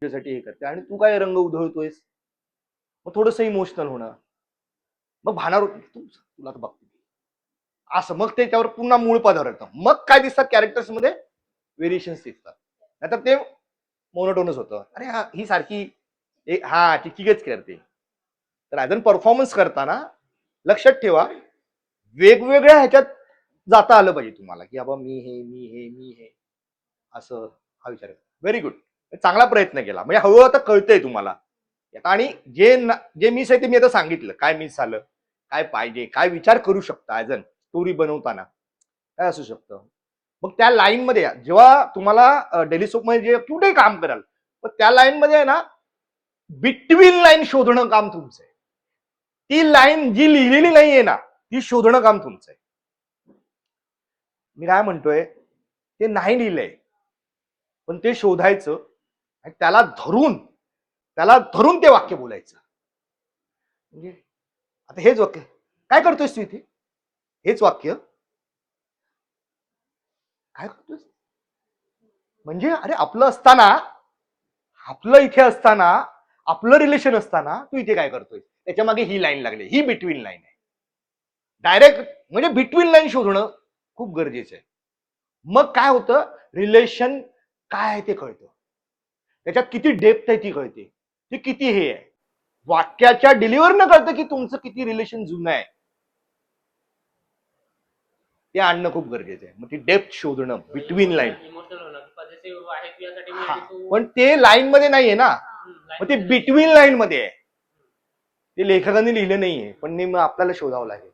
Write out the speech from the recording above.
तुझ्यासाठी हे करते आणि तू काय रंग उधळतोयस, मग थोडंसं इमोशनल होणं, मग भाणार तुला तर बघते असं, मग त्याच्यावर पुन्हा मूळ पदावर येतं. मग काय दिसतात कॅरेक्टर्स मध्ये व्हेरिएशन्स दिसतात. नाहीतर ते मोनोटोनच होतं. अरे ही सारखी हा टिकीच करते. तर ॲज परफॉर्मन्स करताना लक्षात ठेवा वेगवेगळ्या ह्याच्यात जाता आलं पाहिजे तुम्हाला, की बाबा मी हे असं हा विचार. व्हेरी गुड, चांगला प्रयत्न केला. म्हणजे हळूहळू आता कळतंय तुम्हाला. आणि जे मिस आहे ते मी आता सांगितलं, काय मिस झालं, काय पाहिजे, काय विचार करू शकता ॲज अन स्टोरी बनवताना काय असू शकतं. मग त्या लाईन मध्ये जेव्हा तुम्हाला डेली सोप मध्ये जे कुठेही काम कराल, पण त्या लाईन मध्ये आहे ना, बिटवीन लाईन शोधणं काम तुमचं आहे. ती लाईन जी लिहिलेली नाहीये ना, ती शोधणं काम तुमचं आहे. मी काय म्हणतोय, ते नाही लिहिलंय पण ते शोधायचं आणि त्याला धरून ते वाक्य बोलायचं. म्हणजे आता हेच वाक्य, काय करतोयस तू इथे, हेच वाक्य काय करतोयस, म्हणजे अरे आपलं असताना, आपलं इथे असताना, आपलं रिलेशन असताना तू इथे काय करतोय, त्याच्या मागे ही लाईन लागली, ही बिटवीन लाईन आहे. डायरेक्ट म्हणजे बिटवीन लाईन शोधणं खूप गरजेचं आहे. मग काय होतं, रिलेशन काय आहे ते कळतं, त्याच्यात किती डेप्थ आहे ती कळते, ती किती हे आहे. वाक्याच्या डिलिव्हर न कळतं की तुमचं किती रिलेशन जुनं आहे, ते आणणं खूप गरजेचं आहे. मग ती डेप्थ शोधणं बिटवीन लाईन, पण ते लाईन मध्ये नाहीये ना, मग ते बिटवीन लाईन मध्ये आहे. ते लेखकांनी लिहिलं नाहीये, पण आपल्याला शोधावं लागेल.